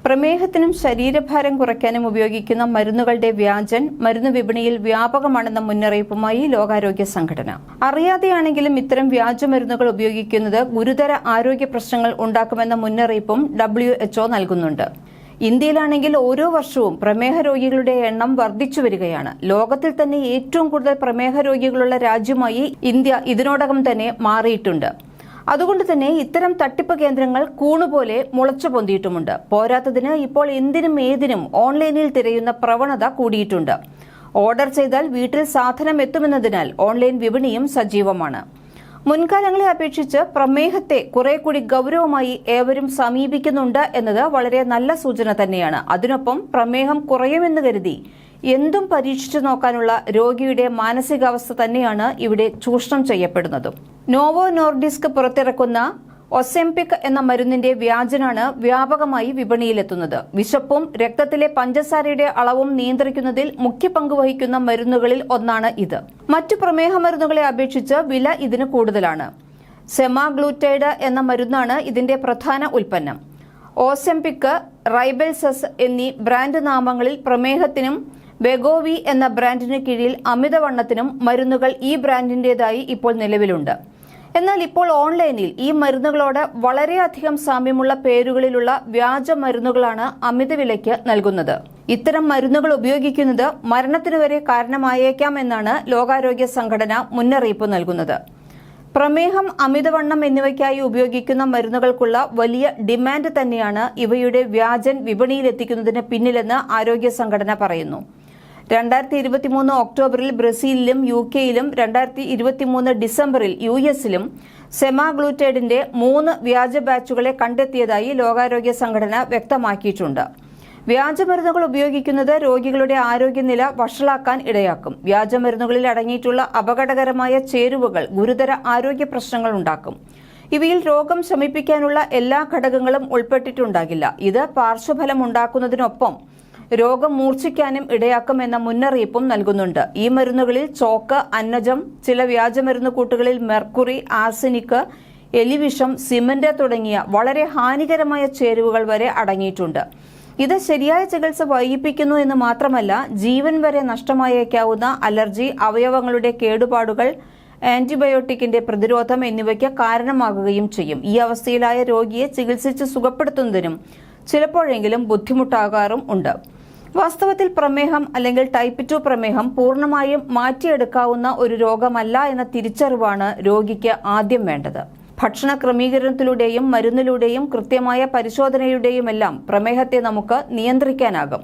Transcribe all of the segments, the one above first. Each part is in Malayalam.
പ്രമേഹത്തിനും ശരീരഭാരം കുറയ്ക്കാനും ഉപയോഗിക്കുന്ന മരുന്നുകളുടെ വ്യാജൻ മരുന്ന് വിപണിയിൽ വ്യാപകമാണെന്ന മുന്നറിയിപ്പുമായി ലോകാരോഗ്യ സംഘടന. അറിയാതെയാണെങ്കിലും ഇത്തരം വ്യാജമരുന്നുകൾ ഉപയോഗിക്കുന്നത് ഗുരുതര ആരോഗ്യ പ്രശ്നങ്ങൾ ഉണ്ടാക്കുമെന്ന മുന്നറിയിപ്പും WHO നൽകുന്നുണ്ട്. ഇന്ത്യയിലാണെങ്കിൽ ഓരോ വർഷവും പ്രമേഹ രോഗികളുടെ എണ്ണം വർദ്ധിച്ചു വരികയാണ്. ലോകത്തിൽ തന്നെ ഏറ്റവും കൂടുതൽ പ്രമേഹ രോഗികളുള്ള രാജ്യമായി ഇന്ത്യ ഇതിനോടകം തന്നെ മാറിയിട്ടുണ്ട്. അതുകൊണ്ട് തന്നെ ഇത്തരം തട്ടിപ്പ് കേന്ദ്രങ്ങൾ കൂണുപോലെ മുളച്ചു പൊന്തിയിട്ടുമുണ്ട്. പോരാത്തതിന് ഇപ്പോൾ എന്തിനും ഏതിനും ഓൺലൈനിൽ തിരയുന്ന പ്രവണത കൂടിയിട്ടുണ്ട്. ഓർഡർ ചെയ്താൽ വീട്ടിൽ സാധനം എത്തുമെന്നതിനാൽ ഓൺലൈൻ വിപണിയും സജീവമാണ്. മുൻകാലങ്ങളെ അപേക്ഷിച്ച് പ്രമേഹത്തെ കുറെ കൂടി ഗൌരവമായി ഏവരും സമീപിക്കുന്നുണ്ട് എന്നത് വളരെ നല്ല സൂചന തന്നെയാണ്. അതിനൊപ്പം പ്രമേഹം കുറയുമെന്ന് കരുതി എന്തും പരീക്ഷിച്ചു നോക്കാനുള്ള രോഗിയുടെ മാനസികാവസ്ഥ തന്നെയാണ് ഇവിടെ ചൂഷണം ചെയ്യപ്പെടുന്നതും. നോവോ നോർഡിസ്ക് പുറത്തിറക്കുന്ന ഒസെംപിക് എന്ന മരുന്നിന്റെ വ്യാജനാണ് വ്യാപകമായി വിപണിയിലെത്തുന്നത്. വിശപ്പും രക്തത്തിലെ പഞ്ചസാരയുടെ അളവും നിയന്ത്രിക്കുന്നതിൽ മുഖ്യ പങ്ക് വഹിക്കുന്ന മരുന്നുകളിൽ ഒന്നാണ് ഇത്. മറ്റു പ്രമേഹ മരുന്നുകളെ അപേക്ഷിച്ച് വില ഇതിന് കൂടുതലാണ്. സെമാഗ്ലൂറ്റൈഡ് എന്ന മരുന്നാണ് ഇതിന്റെ പ്രധാന ഉൽപ്പന്നം. ഓസെംപിക്, റൈബെൽസസ് എന്നീ ബ്രാൻഡ് നാമങ്ങളിൽ പ്രമേഹത്തിനും വെഗോവി എന്ന ബ്രാൻഡിന് കീഴിൽ അമിതവണ്ണത്തിനും മരുന്നുകൾ ഈ ബ്രാൻഡിന്റേതായി ഇപ്പോൾ നിലവിലുണ്ട്. എന്നാൽ ഇപ്പോൾ ഓൺലൈനിൽ ഈ മരുന്നുകളോട് വളരെയധികം സാമ്യമുള്ള പേരുകളിലുള്ള വ്യാജ മരുന്നുകളാണ് അമിത വിലയ്ക്ക് നൽകുന്നത്. ഇത്തരം മരുന്നുകൾ ഉപയോഗിക്കുന്നത് മരണത്തിനു വരെ കാരണമായേക്കാം എന്നാണ് ലോകാരോഗ്യ സംഘടന മുന്നറിയിപ്പ് നൽകുന്നത്. പ്രമേഹം, അമിതവണ്ണം എന്നിവയ്ക്കായി ഉപയോഗിക്കുന്ന മരുന്നുകൾക്കുള്ള വലിയ ഡിമാൻഡ് തന്നെയാണ് ഇവയുടെ വ്യാജൻ വിപണിയിലെത്തിക്കുന്നതിന് പിന്നിലെന്ന് ആരോഗ്യ സംഘടന പറയുന്നു. 2023 ഒക്ടോബറിൽ ബ്രസീലിലും UK-യിലും 2023 ഡിസംബറിൽ US-ലും സെമാഗ്ലൂറ്റൈഡിന്റെ 3 വ്യാജ ബാച്ചുകളെ കണ്ടെത്തിയതായി ലോകാരോഗ്യ സംഘടന വ്യക്തമാക്കിയിട്ടുണ്ട്. വ്യാജമരുന്നുകൾ ഉപയോഗിക്കുന്നത് രോഗികളുടെ ആരോഗ്യനില വഷളാക്കാൻ ഇടയാക്കും. വ്യാജമരുന്നുകളിൽ അടങ്ങിയിട്ടുള്ള അപകടകരമായ ചേരുവകൾ ഗുരുതര ആരോഗ്യ പ്രശ്നങ്ങൾ ഉണ്ടാക്കും. ഇവയിൽ രോഗം ശമിപ്പിക്കാനുള്ള എല്ലാ ഘടകങ്ങളും ഉൾപ്പെട്ടിട്ടുണ്ടാകില്ല. ഇത് പാർശ്വഫലം ഉണ്ടാക്കുന്നതിനൊപ്പം രോഗം മൂർച്ഛിക്കാനും ഇടയാക്കുമെന്ന മുന്നറിയിപ്പും നൽകുന്നുണ്ട്. ഈ മരുന്നുകളിൽ ചോക്ക്, അന്നജം, ചില വ്യാജമരുന്ന് കൂട്ടുകളിൽ മെർക്കുറി, ആർസനിക്, എലിവിഷം, സിമന്റ് തുടങ്ങിയ വളരെ ഹാനികരമായ ചേരുവകൾ വരെ അടങ്ങിയിട്ടുണ്ട്. ഇത് ശരിയായ ചികിത്സ വൈകിപ്പിക്കുന്നു എന്ന് മാത്രമല്ല, ജീവൻ വരെ നഷ്ടമായേക്കാവുന്ന അലർജി, അവയവങ്ങളുടെ കേടുപാടുകൾ, ആന്റിബയോട്ടിക്കിന്റെ പ്രതിരോധം എന്നിവയ്ക്ക് കാരണമാകുകയും ചെയ്യും. ഈ അവസ്ഥയിലായ രോഗിയെ ചികിത്സിച്ച് സുഖപ്പെടുത്തുന്നതിനും ചിലപ്പോഴെങ്കിലും ബുദ്ധിമുട്ടാകാറും ഉണ്ട്. വാസ്തവത്തിൽ പ്രമേഹം അല്ലെങ്കിൽ ടൈപ്പ് 2 പ്രമേഹം പൂർണ്ണമായും മാറ്റിയെടുക്കാവുന്ന ഒരു രോഗമല്ല എന്ന തിരിച്ചറിവാണ് രോഗിക്ക് ആദ്യം വേണ്ടത്. ഭക്ഷണ ക്രമീകരണത്തിലൂടെയും മരുന്നിലൂടെയും കൃത്യമായ പരിശോധനയുടെയുമെല്ലാം പ്രമേഹത്തെ നമുക്ക് നിയന്ത്രിക്കാനാകും.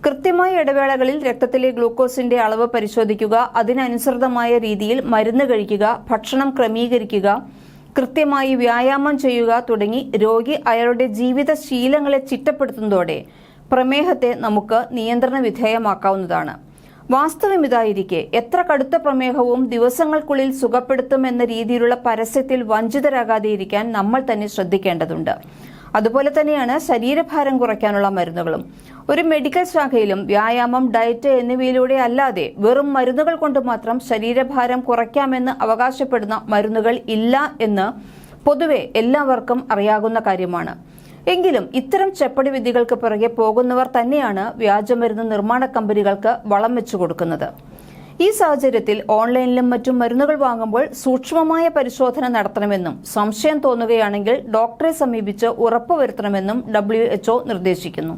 കൃത്യമായ ഇടവേളകളിൽ രക്തത്തിലെ ഗ്ലൂക്കോസിന്റെ അളവ് പരിശോധിക്കുക, അതിനനുസൃതമായ രീതിയിൽ മരുന്ന് കഴിക്കുക, ഭക്ഷണം ക്രമീകരിക്കുക, കൃത്യമായി വ്യായാമം ചെയ്യുക തുടങ്ങി രോഗി അയാളുടെ ജീവിതശീലങ്ങളെ ചിട്ടപ്പെടുത്തുന്നതോടെ പ്രമേഹത്തെ നമുക്ക് നിയന്ത്രണ വിധേയമാക്കാവുന്നതാണ്. വാസ്തവം ഇതായിരിക്കെ എത്ര കടുത്ത പ്രമേഹവും ദിവസങ്ങൾക്കുള്ളിൽ സുഖപ്പെടുത്തുമെന്ന രീതിയിലുള്ള പരസ്യത്തിൽ വഞ്ചിതരാകാതെയിരിക്കാൻ നമ്മൾ തന്നെ ശ്രദ്ധിക്കേണ്ടതുണ്ട്. അതുപോലെ തന്നെയാണ് ശരീരഭാരം കുറയ്ക്കാനുള്ള മരുന്നുകളും. ഒരു മെഡിക്കൽ ശാഖയിലും വ്യായാമം, ഡയറ്റ് എന്നിവയിലൂടെ അല്ലാതെ വെറും മരുന്നുകൾ കൊണ്ട് മാത്രം ശരീരഭാരം കുറയ്ക്കാമെന്ന് അവകാശപ്പെടുന്ന മരുന്നുകൾ ഇല്ല എന്ന് പൊതുവെ എല്ലാവർക്കും അറിയാവുന്ന കാര്യമാണ്. എങ്കിലും ഇത്തരം ചെപ്പടി വിദ്യകൾക്ക് പുറകെ പോകുന്നവർ തന്നെയാണ് വ്യാജമരുന്ന് നിർമ്മാണ കമ്പനികൾക്ക് വളം വെച്ചു കൊടുക്കുന്നത്. ഈ സാഹചര്യത്തിൽ ഓൺലൈനിലും മറ്റും മരുന്നുകൾ വാങ്ങുമ്പോൾ സൂക്ഷ്മമായ പരിശോധന നടത്തണമെന്നും സംശയം തോന്നുകയാണെങ്കിൽ ഡോക്ടറെ സമീപിച്ച് ഉറപ്പുവരുത്തണമെന്നും WHO നിർദ്ദേശിക്കുന്നു.